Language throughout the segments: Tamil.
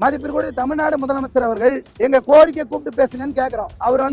மதிப்பிற்குரிய தமிழ்நாடு முதலமைச்சர் அவர்கள் எங்க கோரிக்கை கூப்பிட்டு பேசுங்கன்னு கேட்கிறோம். அவர்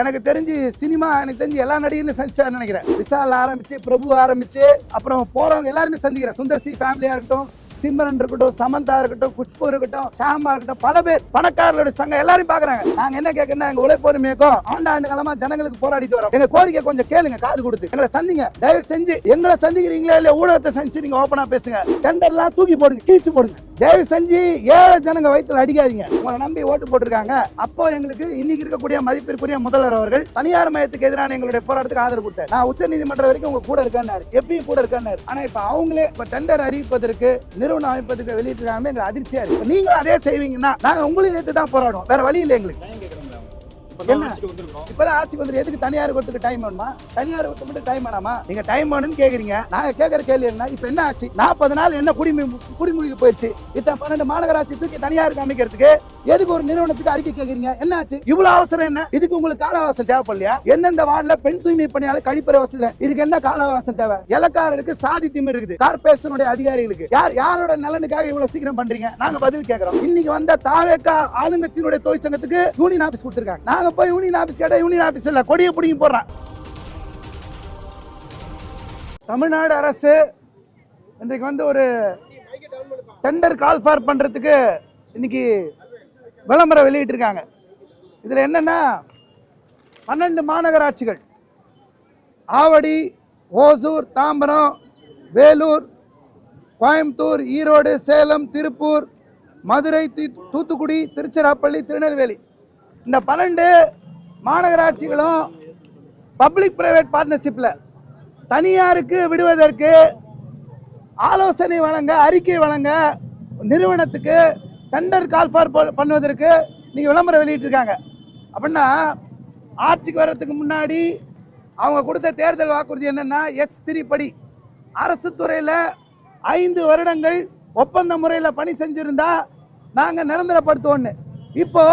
எனக்கு தெரிஞ்சு சினிமா எனக்கு தெரிஞ்சு எல்லா நடிகர்களும் சந்திச்சாரு நினைக்கிறேன். விஷால் ஆரம்பிச்சு பிரபு ஆரம்பிச்சு அப்புறம் போறவங்க எல்லாருமே சந்திக்கிறேன். சுந்தர் சி ஃபேமிலியா இருக்கட்டும், சிம்ரன் இருக்கட்டும், சமந்தா இருக்கட்டும், குஷ்பு இருக்கட்டும், ஷாமா இருக்கட்டும், பல பேர் பணக்காரர்களோட சங்கம் எல்லாரும் பாக்குறாங்க. நாங்க என்ன கேட்கறோம், எங்க உழைப்போர் இயக்கம் ஆண்டாண்டு காலமா ஜனங்களுக்கு போராடிட்டு வரோம். எங்க கோரிக்கை கொஞ்சம் கேளுங்க, காது கொடுத்து எங்களை சந்திங்க. தயவு செஞ்சு எங்களை சந்திக்கிறீங்களா இல்ல ஊடகத்தை சந்திச்சு நீங்க ஓப்பனா பேசுங்க. டெண்டர்லாம் தூக்கி போடுங்க, கீழ்ச்சி போடுங்க. தயவு செஞ்சு ஏழை ஜனங்க வயிற்றுல அடிக்காதீங்க. உங்களை நம்பி ஓட்டு போட்டிருக்காங்க. அப்போ எங்களுக்கு இன்னைக்கு இருக்கக்கூடிய மதிப்பிற்குரிய முதல்வர் அவர்கள் தனியார் மயத்துக்கு எதிரான எங்களுடைய போராட்டத்துக்கு ஆதரவு கொடுத்தார். நான் உச்ச நீதிமன்றம் வரைக்கும் உங்க கூட இருக்கேன்னாரு, எப்பயும் கூட இருக்கேன்னாரு. ஆனா இப்ப அவங்களே டெண்டர் அறிவிப்பதற்கு நிறுவனம் அமைப்பதற்கு வெளியிட்டிருக்காங்க. எங்களுக்கு அதிர்ச்சியா இருக்கு. நீங்களும் அதே செய்வீங்கன்னா நாங்க உங்களை நேற்று தான் போராடுவோம், வேற வழி இல்லை எங்களுக்கு. என்ன இப்பதான் ஆட்சிக்கு வந்து எதுக்கு தனியார் கொடுத்துக்கு டைம் வேணுமா? தனியார் கொடுத்து மட்டும் டைம் வேணாமா? நீங்க டைம் வேணும்னு கேக்குறீங்க. நாங்க கேட்கற கேள்வி என்ன, இப்ப என்ன ஆச்சு? 40 நாள் என்ன குடிமொழிக்கு போயிடுச்சு. இத்தனை 12 மாநகராட்சி தூக்கி தனியாருக்கு அமைக்கிறதுக்கு எதுக்கு ஒரு நிறுவனத்துக்கு அறிக்கை கேக்குறீங்க? என்ன ஆச்சு? இவ்வளவு அவசரம் என்ன? இதுக்கு உங்களுக்கு கால அவகாசம் தேவைப்படலையா? எந்தெந்த வார்டுல பெண் தூய்மை பணியாளர் கழிப்பறை வசதி, இதுக்கு என்ன கால அவகாசம் தேவை? இலக்காரருக்கு சாதி திமிர் இருக்குது, கார்பரேஷனுடைய அதிகாரிகளுக்கு. யாரோட நலனுக்காக இவ்வளவு சீக்கிரம் பண்றீங்க? நாங்க பதில் கேட்கிறோம். இன்னைக்கு வந்த தாவேகா ஆளுங்கட்சியினுடைய தொழிற்சங்கத்துக்கு யூனியன் ஆபீஸ் கொடுத்திருக்காங்க. நாங்க போய் யூனியன் ஆபீஸ் கேட்டா யூனியன் ஆபீஸ் இல்ல, கொடியை பிடிங்கி போடுறான். தமிழ்நாடு அரசு இன்றைக்கு ஒரு டெண்டர் கால் ஃபார் பண்றதுக்கு இன்னைக்கு விளம்பரம் வெளியிட்டு இருக்காங்க. இதுல என்னன்னா 12 மாநகராட்சிகள் ஆவடி, ஓசூர், தாம்பரம், வேலூர், கோயம்புத்தூர், ஈரோடு, சேலம், திருப்பூர், மதுரை, தூத்துக்குடி, திருச்சிராப்பள்ளி, திருநெல்வேலி, இந்த 12 மாநகராட்சிகளும் பப்ளிக் பிரைவேட் பார்ட்னர்ஷிப்ல தனியாருக்கு விடுவதற்கு ஆலோசனை வழங்க, அறிக்கை வழங்க, நிறுவனத்துக்கு டெண்டர் கால் ஃபார் பண்ணுவதற்கு நீங்க விளம்பரம் வெளியிட்டிருக்காங்க. அப்படின்னா ஆட்சிக்கு வர்றதுக்கு முன்னாடி அவங்க கொடுத்த தேர்தல் வாக்குறுதி என்னன்னா, X3 படி அரசு துறையில் 5 வருடங்கள் ஒப்பந்த முறையில் பணி செஞ்சிருந்தா நாங்க நிரந்தரப்படுத்துவோம்னு. இப்போ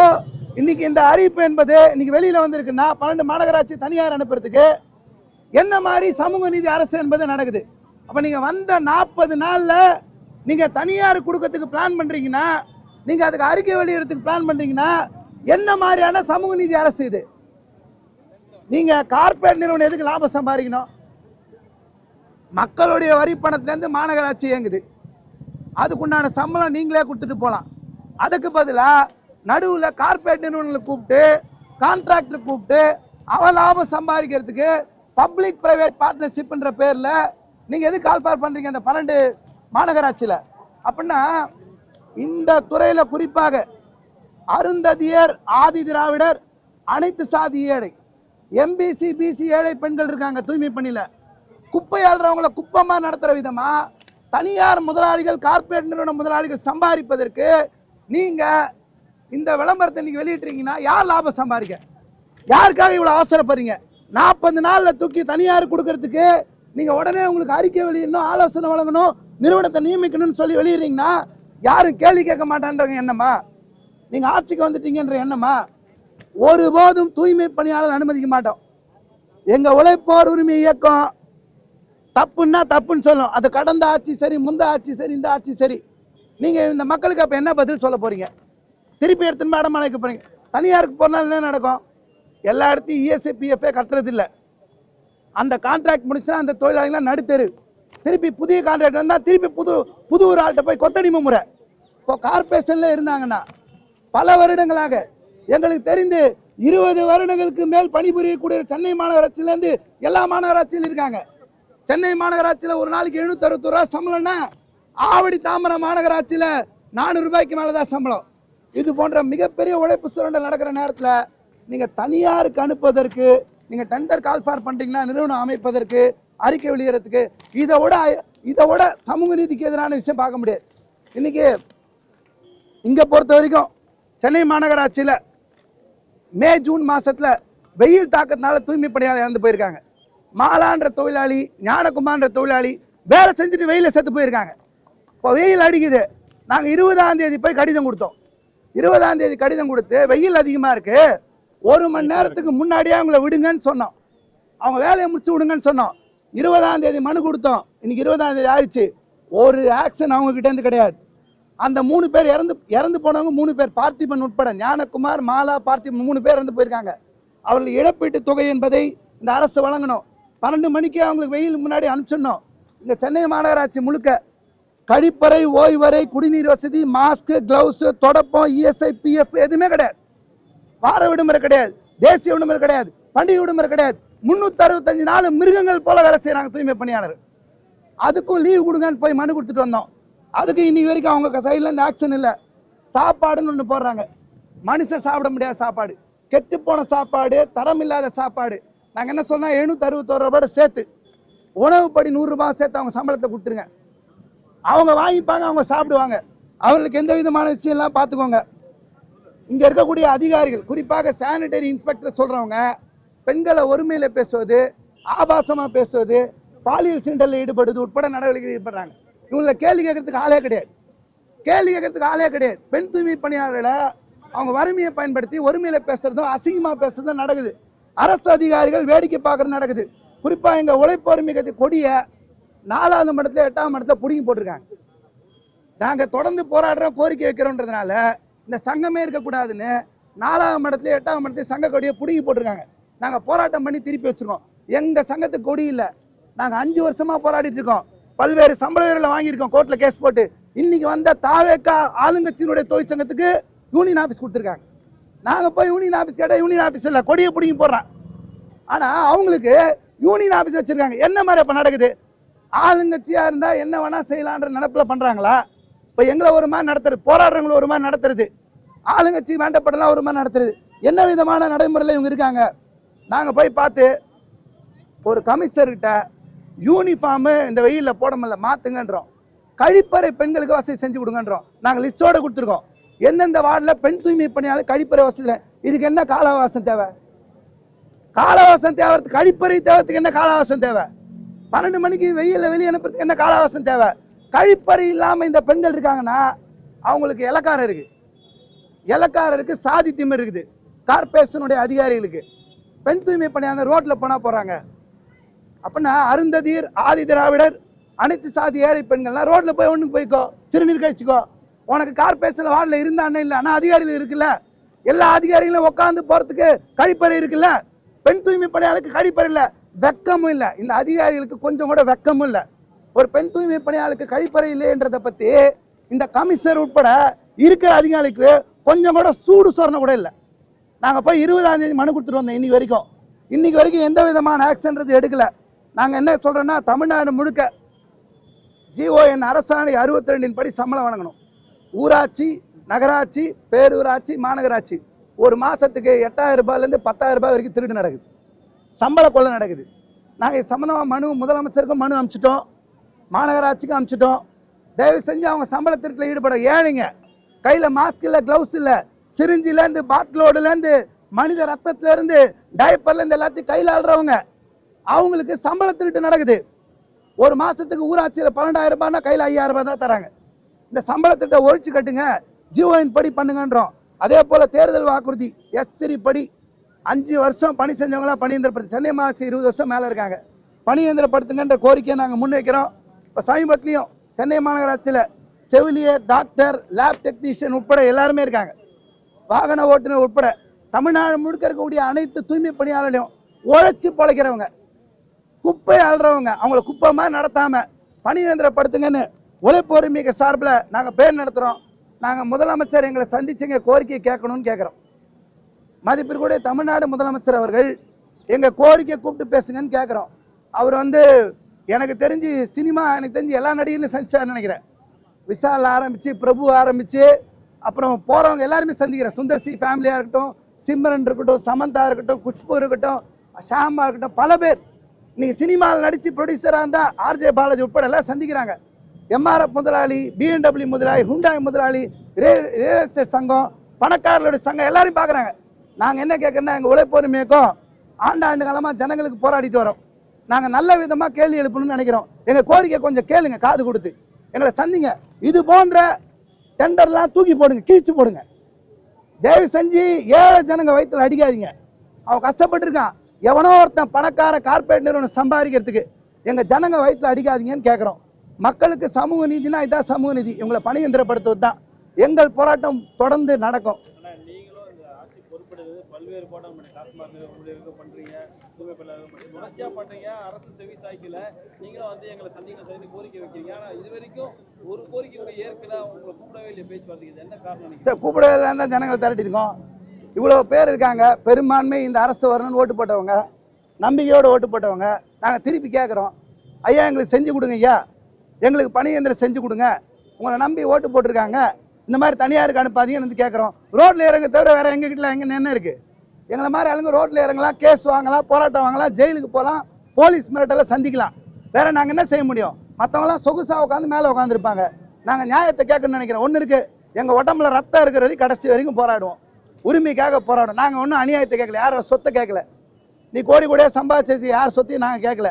இன்னைக்கு இந்த அறிவிப்பு என்பது இன்னைக்கு வெளியில வந்திருக்குன்னா 12 மாநகராட்சி தனியார் அனுப்புறதுக்கு என்ன மாதிரி சமூக நீதி அரசு என்பது நடக்குது. அப்ப நீங்க வந்த 40 நாள்ல நீங்க தனியார் கொடுக்கறதுக்கு பிளான் பண்றீங்கன்னா, நீங்க அதுக்கு அறிக்கை வெளியிடறதுக்கு பிளான் பண்றீங்கன்னா என்ன மாதிரியான சமூக நீதி அரசு இது? நீங்க கார்பரேட் நிறுவனம் எதுக்கு லாபம் சம்பாதிக்கணும்? மக்களுடைய வரி பணத்துல இருந்து மாநகராட்சி இயங்குது, அதுக்குண்டான சம்பளம் நீங்களே கொடுத்துட்டு போலாம். அதுக்கு பதிலா நடுவில் கார்பரேட் நிறுவனங்களை கூப்பிட்டு, கான்ட்ராக்டர் கூப்பிட்டு அவ லாபம் சம்பாதிக்கிறதுக்கு பப்ளிக் பிரைவேட் பார்ட்னர்ஷிப்ன்ற பேர்ல நீங்க எது கால் ஃபார் பண்றீங்க அந்த 12 மாநகராட்சியில? அப்படின்னா இந்த துறையில குறிப்பாக அருந்ததியர், ஆதி திராவிடர், அனைத்து சாதி ஏழை, எம்பிசி, பிசி ஏழை பெண்கள் இருக்காங்க தூய்மை பணியில. குப்பை ஆள்றவங்களை குப்பமா நடத்துற விதமா தனியார் முதலாளிகள், கார்பரேட் நிறுவன முதலாளிகள் சம்பாதிப்பதற்கு நீங்க இந்த விளம்பரத்தை நீங்க வெளியிட்டீங்கன்னா யார் லாபம் சம்பாதிக்க? யாருக்காக இவ்வளவு அவசரப்படுறீங்க? 40 நாள்ல தூக்கி தனியார் கொடுக்கறதுக்கு நீங்க உடனே உங்களுக்கு அறிக்கை வெளியிடணும், ஆலோசனை வழங்கணும், நிறுவனத்தை நியமிக்கணும்னு சொல்லி வெளியிடுறீங்கன்னா யாரும் கேள்வி கேட்க மாட்டான்ற எண்ணமா? நீங்க ஆட்சிக்கு வந்துட்டீங்கன்ற எண்ணமா? ஒருபோதும் தூய்மை பணியாளர் அனுமதிக்க மாட்டோம். எங்க உழைப்போர் உரிமை இயக்கம் தப்புன்னா தப்புன்னு சொல்லும். அது கடந்த ஆட்சி சரி, முந்த ஆட்சி சரி, இந்த ஆட்சி சரி. நீங்க இந்த மக்களுக்கு அப்ப என்ன பதில் சொல்ல போறீங்க? திருப்பி எடுத்துன்னு அடமானம் போறீங்க. தனியாருக்கு போனால் என்ன நடக்கும்? எல்லா இடத்தையும் இஎஸ்ஐ பிஎஃப்ஏ கட்டுறது இல்லை. அந்த கான்ட்ராக்ட் முடிச்சுன்னா அந்த தொழிலாளிகளாம் நடுத்தரு. திருப்பி புதிய கான்ட்ராக்ட் வந்தால் திருப்பி புது ஒரு ஆள்கிட்ட போய் கொத்தடிமை முறை. இப்போ கார்பரேஷன்ல இருந்தாங்கன்னா பல வருடங்களாக எங்களுக்கு தெரிந்து 20 வருடங்களுக்கு மேல் பணிபுரியக்கூடிய சென்னை மாநகராட்சியிலேருந்து எல்லா மாநகராட்சியிலும் இருக்காங்க. சென்னை மாநகராட்சியில் ஒரு நாளைக்கு 761 ரூபா சம்பளம்னா ஆவடி, தாம்பரம் மாநகராட்சியில் 400 ரூபாய்க்கு மேலதான் சம்பளம். இது போன்ற மிகப்பெரிய உழைப்பு சுரண்டல் நடக்கிற நேரத்தில் நீங்க தனியாருக்கு அனுப்புவதற்கு நீங்க டெண்டர் கால் ஃபார் பண்றீங்கன்னா, நிறுவனம் அமைப்பதற்கு, அறிக்கை வெளியிடறதுக்கு இதை விட சமூக நீதிக்கு எதிரான விஷயம் பார்க்க முடியாது. இன்னைக்கு இங்க பொறுத்த வரைக்கும் சென்னை மாநகராட்சியில் மே, ஜூன் மாசத்துல வெயில் தாக்கத்தினால தூய்மை பணியாளர் இறந்து போயிருக்காங்க. மாலான்ற தொழிலாளி, ஞானகுமார்ன்ற தொழிலாளி வேலை செஞ்சுட்டு வெயில செத்து போயிருக்காங்க. இப்போ வெயில் அடிக்குது. நாங்கள் 20ஆம் தேதி போய் கடிதம் கொடுத்தோம். 20ஆம் தேதி கடிதம் கொடுத்து வெயில் அதிகமாக இருக்கு, 1 மணி நேரத்துக்கு முன்னாடியே அவங்கள விடுங்கன்னு சொன்னோம். அவங்க வேலையை முடிச்சு விடுங்கன்னு சொன்னோம். 20ஆம் தேதி மனு கொடுத்தோம். இன்னைக்கு 20ஆம் தேதி ஆயிடுச்சு. ஒரு ஆக்ஷன் அவங்க கிட்ட இருந்து கிடையாது. அந்த 3 பேர் இறந்து போனவங்க 3 பேர், பார்த்திபன் உட்பட, ஞானகுமார், மாலா, பார்த்திபன் 3 பேர் இறந்து போயிருக்காங்க. அவர்கள் இழப்பீட்டு தொகை என்பதை இந்த அரசு வழங்கணும். 12 மணிக்கு அவங்களுக்கு வெயில் முன்னாடி அனுப்பிச்சிடணும். இந்த சென்னை மாநகராட்சி முழுக்க கழிப்பறை, ஓய்வறை, குடிநீர் வசதி, மாஸ்க், கிளவுஸ், தொடப்பம், இஎஸ்ஐ, பிஎஃப் எதுவுமே கிடையாது. வார விடுமுறை கிடையாது, தேசிய விடுமுறை கிடையாது, பண்டிகை விடுமுறை கிடையாது. 365 நாள் மிருகங்கள் போல வேலை செய்யறாங்க தூய்மை பணியாளர். அதுக்கும் லீவு கொடுங்கன்னு போய் மனு கொடுத்துட்டு வந்தோம். அதுக்கு இன்னைக்கு வரைக்கும் அவங்க சைட்ல இருந்து ஆக்ஷன் இல்லை. சாப்பாடுன்னு ஒன்று போடுறாங்க, மனுஷன் சாப்பிட முடியாத சாப்பாடு, கெட்டு போன சாப்பாடு, தரம் இல்லாத சாப்பாடு. நாங்கள் என்ன சொன்னா 761 ரூபாயோட சேர்த்து உணவுப்படி 100 ரூபாய் சேர்த்து அவங்க சம்பளத்தை கொடுத்துருங்க. அவங்க வாங்கிப்பாங்க, அவங்க சாப்பிடுவாங்க. அவர்களுக்கு எந்த விதமான விஷயம் எல்லாம் பார்த்துக்கோங்க. இங்க இருக்கக்கூடிய அதிகாரிகள், குறிப்பாக சானிடரி இன்ஸ்பெக்டர் சொல்றவங்க, பெண்களை ஒருமையில பேசுவது, ஆபாசமா பேசுவது, பாலியல் சீண்டலில் ஈடுபடுவது உட்பட நடவடிக்கை ஈடுபடுறாங்க. இவங்களை கேள்வி கேட்கறதுக்கு ஆளே கிடையாது. பெண் தூய்மை பணியாளர்களை அவங்க வறுமையை பயன்படுத்தி ஒருமையில பேசுறதும் அசிங்கமா பேசுறதும் நடக்குது. அரசு அதிகாரிகள் வேடிக்கை பார்க்கறது நடக்குது. குறிப்பா எங்க உழைப்பு வறுமை கொடிய 4வது மடத்துல 8ஆம் மடத்துல புடுங்கி போட்டிருக்காங்க. நாங்க தொடர்ந்து போராடுறோம், கோரிக்கை வைக்கிறோன்றதுனால இந்த சங்கமே இருக்கக்கூடாதுன்னு 4ஆம் மடத்துல 8ஆம் மடத்துல சங்க கொடியை புடுங்கி போட்டிருக்காங்க. நாங்க போராட்டம் பண்ணி திருப்பி வச்சிருக்கோம். எங்க சங்கத்துக்கு கொடி இல்லை. நாங்க 5 வருஷமா போராடிட்டு இருக்கோம். பல்வேறு சம்பள உயர்வுகளை வாங்கியிருக்கோம் கோர்ட்ல கேஸ் போட்டு. இன்னைக்கு வந்த தாவேக்கா ஆளுங்கட்சியினுடைய தொழிற்சங்கத்துக்கு யூனியன் ஆபீஸ் கொடுத்துருக்காங்க. நாங்க போய் யூனியன் ஆபீஸ் கேட்டா யூனியன் ஆபீஸ் இல்லை, கொடியை பிடிங்கி போடுறான். ஆனா அவங்களுக்கு யூனியன் ஆபீஸ் வச்சிருக்காங்க. என்ன மாதிரி அப்ப நடக்குது? ஆளுங்கட்சியா இருந்தா என்ன வேணா செய்யலான்ற நினைப்புல பண்றாங்களா? இப்ப எங்களை ஒரு மாதிரி நடத்துறது, போராடுறவங்களை ஒரு மாதிரி நடத்துறது, ஆளுங்கட்சி வேண்டப்படலாம் ஒரு மாதிரி நடத்துறது, என்ன விதமான நடைமுறையில் இவங்க இருக்காங்க? நாங்க போய் பார்த்து ஒரு கமிஷனர்கிட்ட யூனிஃபார்மு இந்த வெயிலில் போட முடியல, மாத்துங்கன்றோம். கழிப்பறை பெண்களுக்கு வசதி செஞ்சு கொடுங்கன்றோம். நாங்கள் லிஸ்டோட கொடுத்துருக்கோம். எந்தெந்த வார்டில் பெண் தூய்மை பணியாளர் கழிப்பறை வசதி. இதுக்கு என்ன காலவாசம் தேவை? கழிப்பறை தேவைக்கு என்ன காலவாசம் தேவை? 12 மணிக்கு வெயிலில் வெளியே அனுப்புறதுக்கு என்ன காலவாசம் தேவை? கழிப்பறை இல்லாமல் இந்த பெண்கள் இருக்காங்கன்னா அவங்களுக்கு இலக்காரருக்கு சாதி திமிர் இருக்குது. கார்பரேஷனுடைய அதிகாரிகளுக்கு பெண் தூய்மை பணியாளர் ரோட்டில் போனால் போகிறாங்க. அப்படின்னா அருந்ததியர், ஆதி திராவிடர், அனைத்து சாதி ஏழை பெண்கள்லாம் ரோட்ல போய் ஒண்ணுக்கு போய்க்கோ, சிறுநீர் கழிச்சுக்கோ. உனக்கு கார்பரேஷன் வார்டில் இருந்தா அண்ணன் இல்லை, ஆனால் அதிகாரிகள் இருக்குல்ல, எல்லா அதிகாரிகளும் உட்காந்து போறதுக்கு கழிப்பறை இருக்குல்ல. பெண் தூய்மை பணியாளருக்கு கழிப்பறை இல்லை, வெக்கமும் இல்லை. இந்த அதிகாரிகளுக்கு கொஞ்சம் கூட வெக்கமும் இல்லை. ஒரு பெண் தூய்மை பணியாளருக்கு கழிப்பறை இல்லைன்றதை பத்தி இந்த கமிஷனர் உட்பட இருக்கிற அதிகாரிகளுக்கு கொஞ்சம் கூட சூடு சொரணை கூட இல்லை. நாங்கள் போய் 20ஆம் தேதி மனு கொடுத்துட்டு வந்தோம். இன்னைக்கு வரைக்கும் எந்த விதமான ஆக்ஷன்றது எடுக்கல. நாங்கள் என்ன சொல்றோம்னா, தமிழ்நாடு முழுக்க GON அரசாணை 62 படி சம்பளம் வழங்கணும். ஊராட்சி, நகராட்சி, பேரூராட்சி, மாநகராட்சி ஒரு மாசத்துக்கு 8000 ரூபாயிலேருந்து 10,000 ரூபாய் வரைக்கும் திருடு நடக்குது, சம்பள கொள்ளை நடக்குது. நாங்கள் இது சம்பந்தமாக மனு முதலமைச்சருக்கும் மனு அனுப்பிச்சிட்டோம், மாநகராட்சிக்கும் அனுப்பிச்சிட்டோம். தயவு செஞ்சு அவங்க சம்பள திருட்டில் ஈடுபட. ஏழைங்க கையில் மாஸ்க் இல்லை, கிளவுஸ் இல்லை, சிரிஞ்சிலேருந்து, பாட்டிலோடுலேருந்து, மனித ரத்தத்திலேருந்து, டைப்பர்லேருந்து எல்லாத்தையும் கையில் ஆடுறவங்க, அவங்களுக்கு சம்பள திருட்டு நடக்குது. ஒரு மாசத்துக்கு ஊராட்சியில் 12,000 ரூபாய்னா கையில் 5,000 ரூபாய் தான் தராங்க. இந்த சம்பள திட்டத்தை ஒழிச்சு கட்டுங்க, GON படி பண்ணுங்கன்றோம். அதே போல தேர்தல் வாக்குறுதி S3 படி 5 வருஷம் பணி செஞ்சவங்களாம் பணியந்திரப்படுத்து. சென்னை மாநகராட்சி 20 வருஷம் மேலே இருக்காங்க, பணியந்திரப்படுத்துங்கன்ற கோரிக்கையை நாங்கள் முன்வைக்கிறோம். இப்போ சமீபத்திலையும் சென்னை மாநகராட்சியில் செவிலியர், டாக்டர், லேப் டெக்னீஷியன் உட்பட எல்லாருமே இருக்காங்க, வாகன ஓட்டுநர் உட்பட தமிழ்நாடு முழுக்க இருக்கக்கூடிய அனைத்து தூய்மை பணியாளர்களையும் உழைச்சி பொழைக்கிறவங்க, குப்பை அள்ளுறவங்க, அவங்கள குப்பை மாதிரி நடத்தாம பணியந்திரப்படுத்துங்கன்னு உழைப்பு உரிமைக்கு சார்பில் நாங்கள் பேர் நடத்துகிறோம். நாங்கள் முதலமைச்சர் எங்களை சந்திச்சுங்க கோரிக்கை கேட்கணும்னு கேட்குறோம். மதிப்பிற்குரிய தமிழ்நாடு முதலமைச்சர் அவர்கள் எங்கள் கோரிக்கையை கூப்பிட்டு பேசுங்கன்னு கேட்குறோம். அவர் எனக்கு தெரிஞ்சு எனக்கு தெரிஞ்சு எல்லா நடிகர்களும் சந்திச்சாருன்னு நினைக்கிறேன். விஷால் ஆரம்பித்து, பிரபு ஆரம்பித்து, அப்புறம் போகிறவங்க எல்லாருமே சந்திக்கிறேன். சுந்தர்சி ஃபேமிலியாக இருக்கட்டும், சிம்ரன் இருக்கட்டும், சமந்தா இருக்கட்டும், குஷ்பு இருக்கட்டும், ஷாமா இருக்கட்டும், பல பேர் இன்னைக்கு சினிமாவில் நடித்து ப்ரொடியூசராக இருந்தால் RJ பாலாஜி உட்பட எல்லாம் சந்திக்கிறாங்க. MRF முதலாளி, BMW முதலாளி, ஹுண்டாய் முதலாளி, ரியல் எஸ்டேட் சங்கம், பணக்காரர்களுடைய சங்கம் எல்லாரையும் பார்க்குறாங்க. நாங்கள் என்ன கேட்குறோன்னா, எங்கள் உழைப்பொருமைக்கும் ஆண்டாண்டு காலமாக ஜனங்களுக்கு போராடிட்டு வரோம். நாங்கள் நல்ல விதமாக கேள்வி எழுப்பணும்னு நினைக்கிறோம். எங்கள் கோரிக்கை கொஞ்சம் கேளுங்க, காது கொடுத்து எங்களை சந்திங்க. இது போன்ற டெண்டர்லாம் தூக்கி போடுங்க, கிழிச்சு போடுங்க. தயவு செஞ்சு ஏழை ஜனங்க வயிற்றுல அடிக்காதீங்க. அவன் கஷ்டப்பட்டு இருக்கான், எவனோ ஒருத்தன் பணக்கார கார்பரேட் நிறுவனம் சம்பாதிக்கிறதுக்கு எங்கள் ஜனங்க வயிற்றுல அடிக்காதீங்கன்னு கேட்குறோம். மக்களுக்கு சமூக நீதினா இதான் சமூக நீதி. இவங்களை பணியந்திரப்படுத்துவது தான். எங்கள் போராட்டம் தொடர்ந்து நடக்கும். நீங்களும் இந்த ஆட்சி பொறுப்பெடுத்து பல்வேறு போராட்டம் பண்றீங்க, தொடர்ச்சியா பண்றீங்க. அரசு செவி சாய்க்கல. நீங்களும் வந்து எங்களை சந்திக்க கோரிக்கை வைக்கிறீங்க. ஆனா இது வரைக்கும் ஒரு கோரிக்கை கூட ஏற்கல. உங்களை கூப்பிடவே இல்லையா பேச்சுவார்த்தைக்கு? என்ன காரணம்? சார், கூப்பிடவே தான் ஜனங்களை திரட்டிருக்கோம். இவ்வளோ பேர் இருக்காங்க. பெரும்பான்மை இந்த அரசு வரணும்னு ஓட்டு போட்டவங்க, நம்பிக்கையோடு ஓட்டு போட்டவங்க. நாங்கள் திருப்பி கேட்குறோம், ஐயா எங்களுக்கு செஞ்சு கொடுங்க, ஐயா எங்களுக்கு பணியந்திரம் செஞ்சு கொடுங்க. உங்களை நம்பி ஓட்டு போட்டிருக்காங்க, இந்த மாதிரி தனியாருக்கு அனுப்பாதீங்கன்னு வந்து கேட்குறோம். ரோட்டில் இறங்க தவிர வேறு எங்கள் கிட்ட எங்கே என்ன இருக்குது? எங்களை மாதிரி ஆளுங்க ரோட்டில் இறங்கலாம், கேஸ் வாங்கலாம், போராட்டம் வாங்கலாம், ஜெயிலுக்கு போகலாம், போலீஸ் மிரட்டெல்லாம் சந்திக்கலாம். வேறு நாங்கள் என்ன செய்ய முடியும்? மற்றவங்களாம் சொகுசாக உட்காந்து மேலே உட்காந்துருப்பாங்க. நாங்கள் நியாயத்தை கேட்கணும்னு நினைக்கிறோம். ஒன்று இருக்குது, எங்கள் உடம்புல ரத்தம் இருக்கிற வரைக்கும் கடைசி வரைக்கும் போராடுவோம், உரிமைக்காக போராடும். நாங்கள் ஒன்றும் அநியாயத்தை கேட்கல, யாரோட சொத்தை கேட்கல. நீ கோடி கோடியாக சம்பாதிச்சு யார் சொத்தையும் நாங்கள் கேட்கல.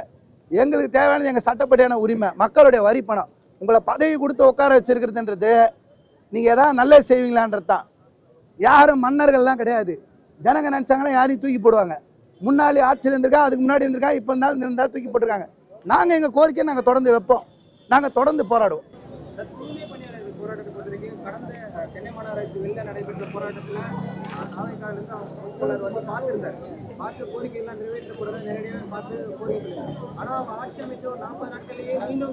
எங்களுக்கு தேவையானது எங்கள் சட்டப்படியான உரிமை, மக்களுடைய வரி பணம். உங்களை பதவி கொடுத்து உட்கார வச்சிருக்கிறதுன்றது நீங்கள் எதாவது நல்லது செய்வீங்களான்றது தான். யாரும் மன்னர்கள்லாம் கிடையாது. ஜனங்க நினச்சாங்கன்னா யாரையும் தூக்கி போடுவாங்க. முன்னாடி ஆட்சியில் இருந்திருக்கா, அதுக்கு முன்னாடி இருந்திருக்கா, இப்போ இருந்தாலும் தூக்கி போட்டுருக்காங்க. நாங்கள் எங்கள் கோரிக்கையை நாங்கள் தொடர்ந்து வைப்போம், நாங்கள் தொடர்ந்து போராடுவோம். தூய்மை பணியாளர்கள் போராட்டத்தை பொறுத்தவரைக்கும் கடந்த சென்னை மாநகராட்சி வெளில நடைபெற்ற போராட்டத்தில் நாளைக்காலிருந்து அவங்க வந்து பார்த்துருந்தார். பார்த்து கோரிக்கையெல்லாம் நிறைவேற்றப்படுறத நேரடியாக பார்த்து கோரிக்கை பண்ணியிருந்தார். ஆனால் அவங்க ஆட்சி அமைச்ச ஒரு 40 நாட்கள்லேயே மீண்டும்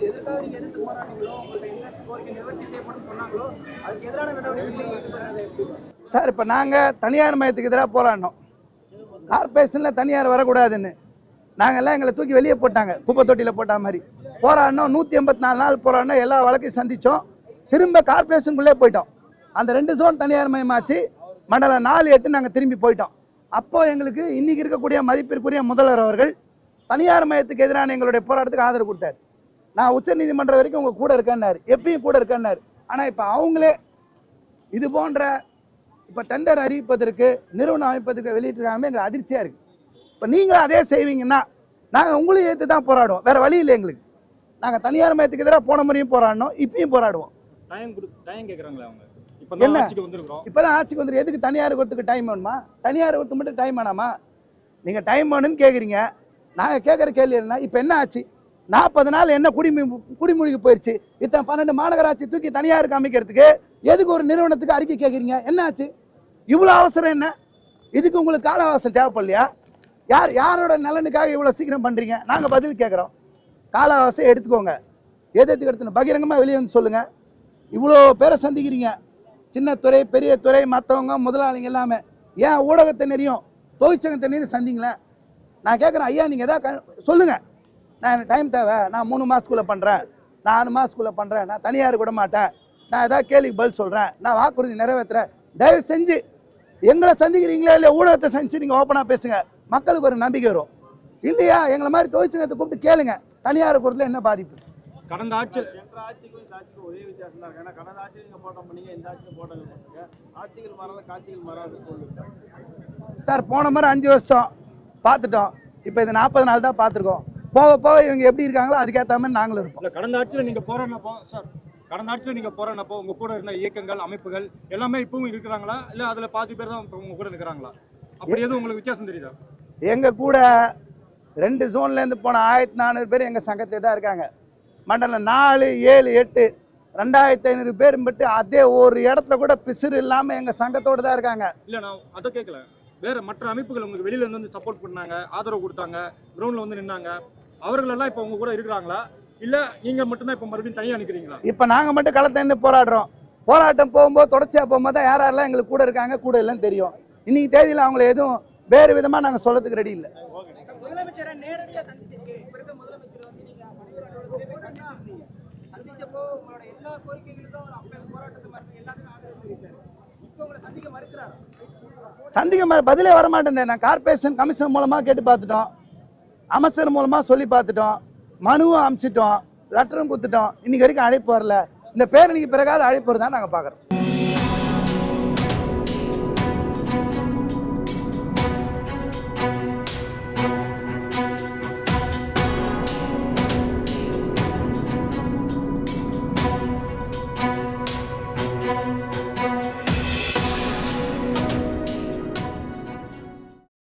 எதுக்காக நீங்கள் எதிர்த்து போராட்டங்களோ, உங்கள்கிட்ட என்ன கோரிக்கை நிவர்த்தி செய்யப்படும் சொன்னாங்களோ அதுக்கு எதிரான நடவடிக்கைகளை ஈடுபடுறதை எப்படி சார்? இப்போ நாங்கள் தனியார் மையத்துக்கு எதிராக போராடினோம். கார்பரேஷனில் தனியார் வரக்கூடாதுன்னு நாங்கள்லாம் எங்களை தூக்கி வெளியே போட்டாங்க, குப்பை தொட்டியில் போட்ட மாதிரி போராடினோம். 184 நாள் போராடினோம், எல்லா வழக்கையும் சந்தித்தோம். திரும்ப கார்பரேஷனுக்குள்ளே போயிட்டோம். அந்த 2 ஜோன் தனியார் மயமாச்சு. மண்டலம் 4, 8 நாங்கள் திரும்பி போயிட்டோம். அப்போது எங்களுக்கு இன்றைக்கி இருக்கக்கூடிய மதிப்பிற்குரிய முதல்வர் அவர்கள் தனியார் மயத்துக்கு எதிரான எங்களுடைய போராட்டத்துக்கு ஆதரவு கொடுத்தாரு. நான் உச்சநீதிமன்றம் வரைக்கும் உங்கள் கூட இருக்கேன்னாரு, எப்பயும் கூட இருக்கேன்னாரு. ஆனால் இப்போ அவங்களே இது போன்ற இப்போ டெண்டர் அறிவிப்பதற்கு, நிறுவனம் அமைப்பதற்கு வெளியிட்டிருக்காங்க. எங்களுக்கு அதிர்ச்சியாக இருக்குது. இப்போ நீங்களும் அதே செய்வீங்கன்னா நாங்கள் உங்களையும் ஏற்று தான் போராடுவோம், வேறு வழி இல்லை எங்களுக்கு. நாங்கள் தனியார் மயத்துக்கு எதிராக போன முறையும் போராடணும், இப்பயும் போராடுவோம். என்ன இப்போதான் ஆட்சிக்கு வந்துடும், எதுக்கு தனியார் கொடுத்துக்கு டைம் வேணுமா? தனியார் கொடுத்து மட்டும் டைம் வேணாமா? நீங்கள் டைம் வேணும்னு கேட்குறீங்க. நாங்கள் கேட்குற கேள்வி என்ன, இப்போ என்ன ஆச்சு? 40 நாள் என்ன குடிமொழிக்கு போயிடுச்சு. இத்தனை 12 மாநகராட்சி தூக்கி தனியாருக்கு அமைக்கிறதுக்கு எதுக்கு ஒரு நிறுவனத்துக்கு அறிக்கை கேட்குறீங்க? என்ன ஆச்சு? இவ்வளோ அவசரம் என்ன? இதுக்கு உங்களுக்கு கால அவசரம் தேவைப்படலையா? யாரோட நலனுக்காக இவ்வளோ சீக்கிரம் பண்ணுறீங்க? நாங்கள் பதில் கேட்குறோம். கால அவசரம் எடுத்துக்கோங்க, எதுக்கு எடுத்துன்னு பகிரங்கமாக வெளியே வந்து சொல்லுங்கள். இவ்வளோ பேரை சந்திக்கிறீங்க, சின்ன துறை, பெரிய துறை, மற்றவங்க, முதலாளிங்க எல்லாமே. ஏன் ஊடகத்தினரையும் தொழிற்சங்கத்தினரையும் சந்திங்களேன். நான் கேட்குறேன், ஐயா நீங்கள் எதாவது சொல்லுங்கள். நான் எனக்கு டைம் தேவை, நான் 3 மாதத்துக்குள்ளே பண்ணுறேன், நான் 6 மாதத்துக்குள்ளே பண்ணுறேன், நான் தனியார் விட மாட்டேன், நான் எதாவது கேள்விக்கு பதில் சொல்கிறேன், நான் வாக்குறுதி நிறைவேற்றுறேன். தயவு செஞ்சு எங்களை சந்திக்கிறீங்களா இல்லையா, ஊடகத்தை சந்திச்சு நீங்கள் ஓப்பனாக பேசுங்க, மக்களுக்கு ஒரு நம்பிக்கை வரும். இல்லையா எங்களை மாதிரி தொழிற்சங்கத்தை கூப்பிட்டு கேளுங்க, தனியார் பொறுத்தில் என்ன பாதிப்பு. கடந்த ஆட்சியில் சென்ற ஆட்சிக்கும் இந்த ஆட்சிக்கும் ஒரே வித்தியாசம் தான் இருக்கு. ஏன்னா கடந்த ஆட்சியில் நீங்கள் போராட்டம் பண்ணீங்க, இந்த ஆட்சியில் போராட்டம் பண்ணுங்க. ஆட்சிகள் மாறாத, காட்சிகள் மாறாது சொல்லுங்க சார். போன மாதிரி 5 வருஷம் பார்த்துட்டோம், இப்போ இது 40 நாள் தான் பார்த்துருக்கோம். போக போக இவங்க எப்படி இருக்காங்களோ அதுக்கேற்ற மாதிரி நாங்களும் இருப்போம். இல்லை, கடந்த ஆட்சியில் நீங்கள் போராடினப்போ சார், கடந்த ஆட்சியில் நீங்கள் போராடினப்போ உங்கள் கூட இருந்த இயக்கங்கள், அமைப்புகள் எல்லாமே இப்பவும் இருக்கிறாங்களா, இல்லை அதில் பாதி பேர் தான் உங்கள் கூட இருக்கிறாங்களா? அப்படி எதுவும் உங்களுக்கு வித்தியாசம் தெரியுதா? எங்கள் கூட 2 ஜோன்லேருந்து போன 1400 பேர் எங்கள் சங்கத்தில் தான் இருக்காங்க. மண்டலம் 4, 7, 8 2500 பேர் மட்டும் அதே ஒரு இடத்துல கூட பிசுறு இல்லாமல் எங்கள் சங்கத்தோடு தான் இருக்காங்க. இல்லை, நான் அதை கேட்கல. வேறு மற்ற அமைப்புகள் உங்களுக்கு வெளியில இருந்து சப்போர்ட் பண்ணாங்க, ஆதரவு கொடுத்தாங்க, கிரவுண்டில் வந்து நின்னாங்க, அவர்களெல்லாம் இப்போ உங்க கூட இருக்கிறாங்களா, இல்லை நீங்கள் மட்டும்தான் இப்போ மறுபடியும் தனியாக நிற்கிறீங்களா? இப்போ நாங்கள் மட்டும் களத்தை நின்று போராடுறோம். போராட்டம் போகும்போது தொடர்ச்சியாக போகும்போது தான் யாரெல்லாம் எங்களுக்கு கூட இருக்காங்க, கூட இல்லைன்னு தெரியும். இன்னைக்கு தேதியில் அவங்கள எதுவும் வேறு விதமாக நாங்கள் சொல்கிறதுக்கு ரெடி இல்லை. முதலமைச்சரை நேரடியாக சந்திச்சிருக்கு. இப்போ இருக்க முதலமைச்சர் வந்து நீங்கள் சந்திச்சப்போ உங்களோட எல்லா கோரிக்கைகளுக்கும் ஒரு அப்போ போராட்டத்தை மறுத்து எல்லாத்துக்கும் ஆதரவு தெரிவித்தார். இப்போ உங்களை சந்திக்க மறுக்கிறார். சந்திக்க பதிலே வரமாட்டேன். நான் கார்பரேஷன் கமிஷன் மூலமாக கேட்டு பார்த்துட்டோம், அமைச்சர் மூலமாக சொல்லி பார்த்துட்டோம், மனுவும் அனுப்பிச்சிட்டோம், லெட்டரும் கொடுத்துட்டோம். இன்னைக்கு வரைக்கும் அழைப்பு வரல. இந்த பேரணிக்கு பிறகாவது அழைப்பு வருதான்னு நாங்கள் பார்க்குறோம்.